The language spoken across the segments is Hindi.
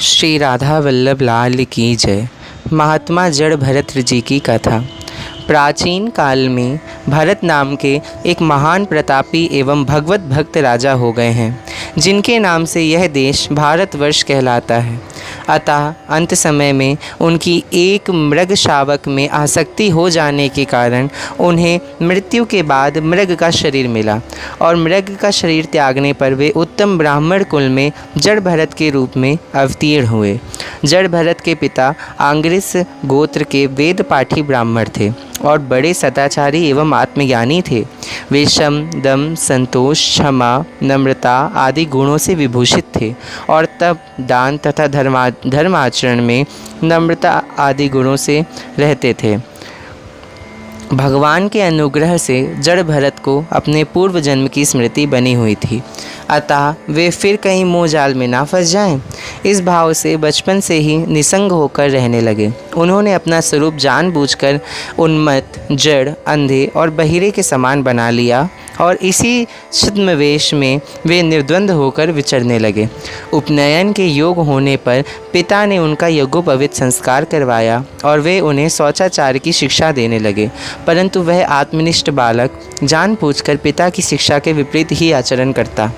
श्री राधा वल्लभ लाल की जय। महात्मा जड़ भरत जी की कथा। प्राचीन काल में भरत नाम के एक महान प्रतापी एवं भगवत भक्त राजा हो गए हैं, जिनके नाम से यह देश भारतवर्ष कहलाता है। अतः अंत समय में उनकी एक मृग शावक में आसक्ति हो जाने के कारण उन्हें मृत्यु के बाद मृग का शरीर मिला और मृग का शरीर त्यागने पर वे उत्तम ब्राह्मण कुल में जड़ भरत के रूप में अवतीर्ण हुए। जड़ भरत के पिता आंग्रिस गोत्र के वेद पाठी ब्राह्मण थे और बड़े सदाचारी एवं आत्मज्ञानी थे। वे शम, दम, संतोष, क्षमा, नम्रता आदि गुणों से विभूषित थे और तप, दान तथा धर्माचरण में नम्रता आदि गुणों से रहते थे। भगवान के अनुग्रह से जड़ भरत को अपने पूर्व जन्म की स्मृति बनी हुई थी, अतः वे फिर कहीं मोह जाल में ना फंस जाएं, इस भाव से बचपन से ही निसंग होकर रहने लगे। उन्होंने अपना स्वरूप जानबूझकर उन्मत्त, जड़, अंधे और बहिरे के समान बना लिया और इसी छद्मवेश में वे निर्द्वंद होकर विचरने लगे। उपनयन के योग होने पर पिता ने उनका यज्ञोपवीत संस्कार करवाया और वे उन्हें शौचाचार की शिक्षा देने लगे, परंतु वह आत्मनिष्ठ बालक जानबूझकर पिता की शिक्षा के विपरीत ही आचरण करता।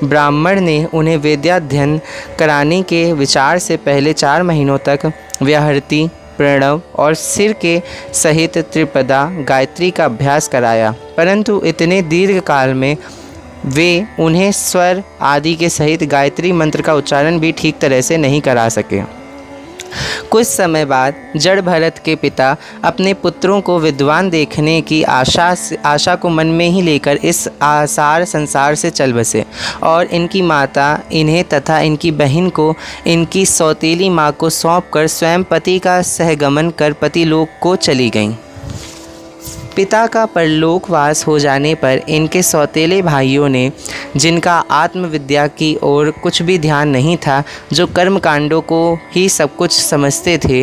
ब्राह्मण ने उन्हें वेदाध्ययन कराने के विचार से पहले 4 महीनों तक व्याहृति, प्रणव और सिर के सहित त्रिपदा गायत्री का अभ्यास कराया, परंतु इतने दीर्घ काल में वे उन्हें स्वर आदि के सहित गायत्री मंत्र का उच्चारण भी ठीक तरह से नहीं करा सके। कुछ समय बाद जड़ भरत के पिता अपने पुत्रों को विद्वान देखने की आशा को मन में ही लेकर इस आसार संसार से चल बसे और इनकी माता इन्हें तथा इनकी बहन को इनकी सौतेली माँ को सौंपकर स्वयं पति का सहगमन कर पतिलोक को चली गईं। पिता का परलोकवास हो जाने पर इनके सौतेले भाइयों ने, जिनका आत्मविद्या की ओर कुछ भी ध्यान नहीं था, जो कर्मकांडों को ही सब कुछ समझते थे,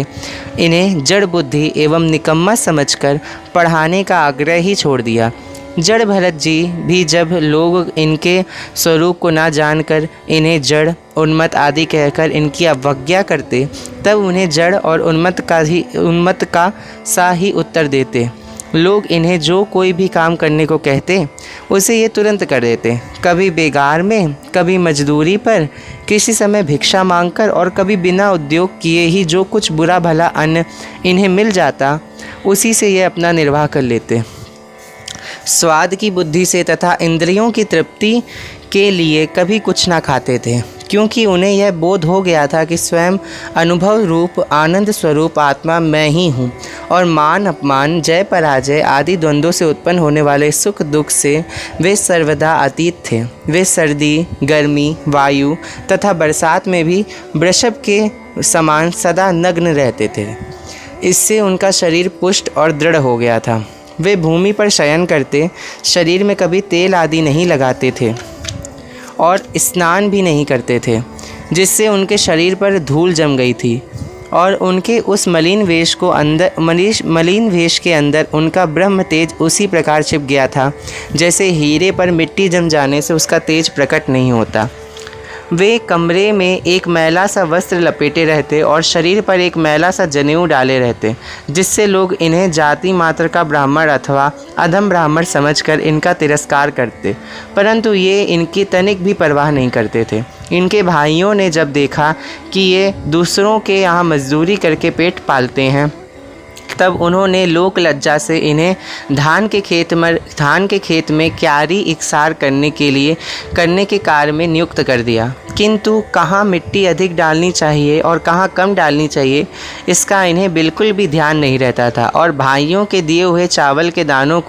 इन्हें जड़ बुद्धि एवं निकम्मा समझकर पढ़ाने का आग्रह ही छोड़ दिया। जड़ भरत जी भी जब लोग इनके स्वरूप को ना जानकर इन्हें जड़, उन्मत्त आदि कहकर इनकी अवज्ञा करते, तब उन्हें जड़ और उन्मत्त का सा ही उत्तर देते। लोग इन्हें जो कोई भी काम करने को कहते उसे ये तुरंत कर देते, कभी बेगार में, कभी मजदूरी पर, किसी समय भिक्षा मांगकर और कभी बिना उद्योग किए ही जो कुछ बुरा भला अन्न इन्हें मिल जाता उसी से ये अपना निर्वाह कर लेते। स्वाद की बुद्धि से तथा इंद्रियों की तृप्ति के लिए कभी कुछ ना खाते थे, क्योंकि उन्हें यह बोध हो गया था कि स्वयं अनुभव रूप आनंद स्वरूप आत्मा मैं ही हूँ और मान अपमान, जय पराजय आदि द्वंद्वों से उत्पन्न होने वाले सुख दुख से वे सर्वदा अतीत थे। वे सर्दी, गर्मी, वायु तथा बरसात में भी वृषभ के समान सदा नग्न रहते थे। इससे उनका शरीर पुष्ट और दृढ़ हो गया था। वे भूमि पर शयन करते, शरीर में कभी तेल आदि नहीं लगाते थे और स्नान भी नहीं करते थे, जिससे उनके शरीर पर धूल जम गई थी और उनके उस मलिन वेश के अंदर उनका ब्रह्म तेज उसी प्रकार छिप गया था जैसे हीरे पर मिट्टी जम जाने से उसका तेज प्रकट नहीं होता। वे कमरे में एक मैला सा वस्त्र लपेटे रहते और शरीर पर एक मैला सा जनेऊ डाले रहते, जिससे लोग इन्हें जाति मात्र का ब्राह्मण अथवा अधम ब्राह्मण समझकर इनका तिरस्कार करते, परंतु ये इनकी तनिक भी परवाह नहीं करते थे। इनके भाइयों ने जब देखा कि ये दूसरों के यहाँ मजदूरी करके पेट पालते हैं, तब उन्होंने लोक लज्जा से इन्हें धान के खेत में क्यारी इकसार करने के कार्य में नियुक्त कर दिया, किंतु कहाँ मिट्टी अधिक डालनी चाहिए और कहाँ कम डालनी चाहिए इसका इन्हें बिल्कुल भी ध्यान नहीं रहता था और भाइयों के दिए हुए चावल के दानों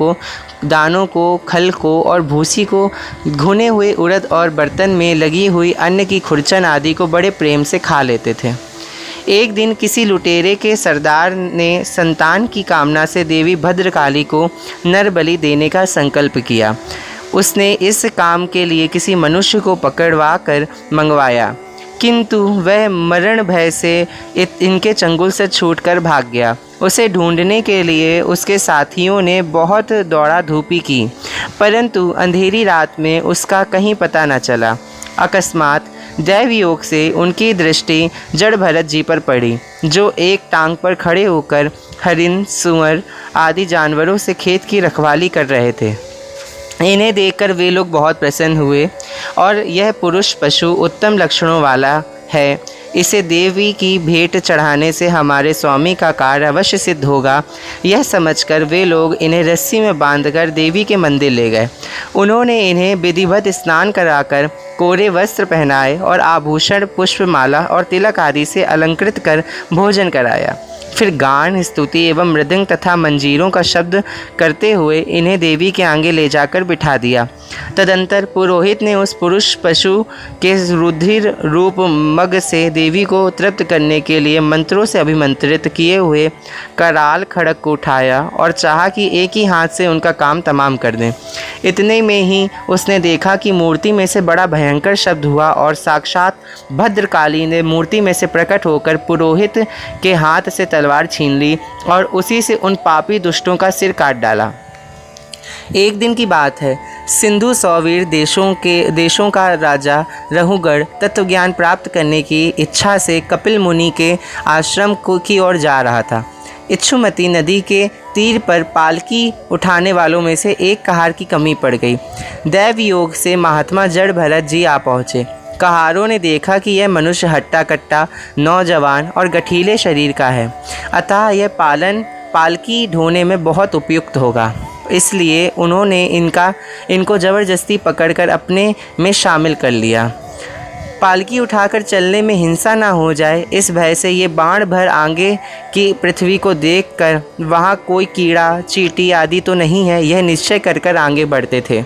को, खल को और भूसी को, भुने हुए उड़द और बर्तन में लगी हुई अन्न की खुरचन आदि को बड़े प्रेम से खा लेते थे। एक दिन किसी लुटेरे के सरदार ने संतान की कामना से देवी भद्रकाली को नर बलि देने का संकल्प किया। उसने इस काम के लिए किसी मनुष्य को पकड़वा कर मंगवाया, किंतु वह मरण भय से इनके चंगुल से छूटकर भाग गया। उसे ढूंढने के लिए उसके साथियों ने बहुत दौड़ा धूपी की, परंतु अंधेरी रात में उसका कहीं पता न चला। अकस्मात दैव योग से उनकी दृष्टि जड़ भरत जी पर पड़ी, जो एक टांग पर खड़े होकर हरिन, सूअर आदि जानवरों से खेत की रखवाली कर रहे थे। इन्हें देखकर वे लोग बहुत प्रसन्न हुए और यह पुरुष पशु उत्तम लक्षणों वाला है, इसे देवी की भेंट चढ़ाने से हमारे स्वामी का कार्य अवश्य सिद्ध होगा। यह समझकर वे लोग इन्हें रस्सी में बांधकर देवी के मंदिर ले गए। उन्होंने इन्हें विधिवत स्नान कराकर कोरे वस्त्र पहनाए और आभूषण, पुष्पमाला और तिलक आदि से अलंकृत कर भोजन कराया। फिर गान, स्तुति एवं मृदंग तथा मंजीरों का शब्द करते हुए इन्हें देवी के आगे ले जाकर बिठा दिया। तदंतर पुरोहित ने उस पुरुष पशु के रुधिर रूप मग से देवी को तृप्त करने के लिए मंत्रों से अभिमंत्रित किए हुए कराल खड़ग को उठाया और चाहा कि एक ही हाथ से उनका काम तमाम कर दें। इतने में ही उसने देखा कि मूर्ति में से बड़ा भयंकर शब्द हुआ और साक्षात भद्रकाली ने मूर्ति में से प्रकट होकर पुरोहित के हाथ से तलवार छीन ली और उसी से उन पापी दुष्टों का सिर काट डाला। एक दिन की बात है, सिंधु सौवीर देशों का राजा रहुगढ़ तत्वज्ञान प्राप्त करने की इच्छा से कपिल मुनि के आश्रम की ओर जा रहा था। इच्छुमती नदी के तीर पर पालकी उठाने वालों में से एक कहार की कमी पड़ गई। दैव योग से महात्मा जड़ भरत जी आ पहुँचे। कहारों ने देखा कि यह मनुष्य हट्टा कट्टा, नौजवान और गठीले शरीर का है, अतः यह पालकी ढोने में बहुत उपयुक्त होगा। इसलिए उन्होंने इनको ज़बरदस्ती पकड़कर अपने में शामिल कर लिया। पालकी उठाकर चलने में हिंसा ना हो जाए, इस भय से ये बाण भर आगे की पृथ्वी को देखकर वहाँ कोई कीड़ा, चींटी आदि तो नहीं है, यह निश्चय कर आगे बढ़ते थे।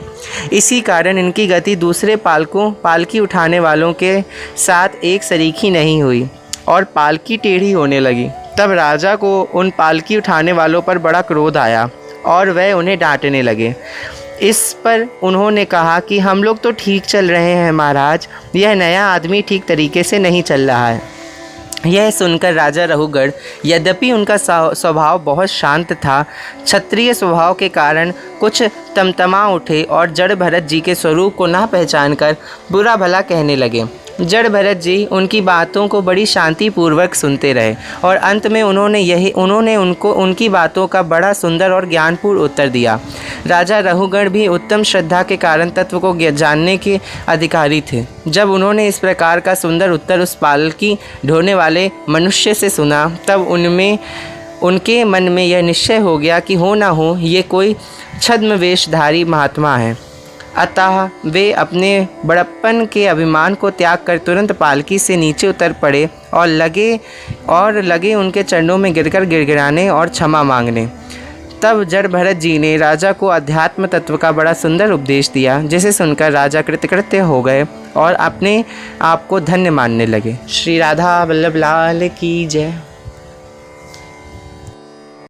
इसी कारण इनकी गति दूसरे पालकी उठाने वालों के साथ एक सरीखी नहीं हुई और पालकी टेढ़ी होने लगी। तब राजा को उन पालकी उठाने वालों पर बड़ा क्रोध आया और वह उन्हें डांटने लगे। इस पर उन्होंने कहा कि हम लोग तो ठीक चल रहे हैं महाराज, यह नया आदमी ठीक तरीके से नहीं चल रहा है। यह सुनकर राजा रहुगढ़, यद्यपि उनका स्वभाव बहुत शांत था, क्षत्रिय स्वभाव के कारण कुछ तमतमा उठे और जड़ भरत जी के स्वरूप को ना पहचान कर बुरा भला कहने लगे। जड़ भरत जी उनकी बातों को बड़ी शांतिपूर्वक सुनते रहे और अंत में उन्होंने उनकी बातों का बड़ा सुंदर और ज्ञानपूर्ण उत्तर दिया। राजा रहुगढ़ भी उत्तम श्रद्धा के कारण तत्व को जानने के अधिकारी थे। जब उन्होंने इस प्रकार का सुंदर उत्तर उस पालकी ढोने वाले मनुष्य से सुना, तब उनके मन में यह निश्चय हो गया कि हो ना हो ये कोई छद्म वेशधारी महात्मा है। अतः वे अपने बड़प्पन के अभिमान को त्याग कर तुरंत पालकी से नीचे उतर पड़े और लगे उनके चरणों में गिरकर गिड़गिड़ाने और क्षमा मांगने। तब जड़ भरत जी ने राजा को अध्यात्म तत्व का बड़ा सुंदर उपदेश दिया, जिसे सुनकर राजा कृतकृत्य हो गए और अपने आप को धन्य मानने लगे। श्री राधा वल्लभ लाल की जय।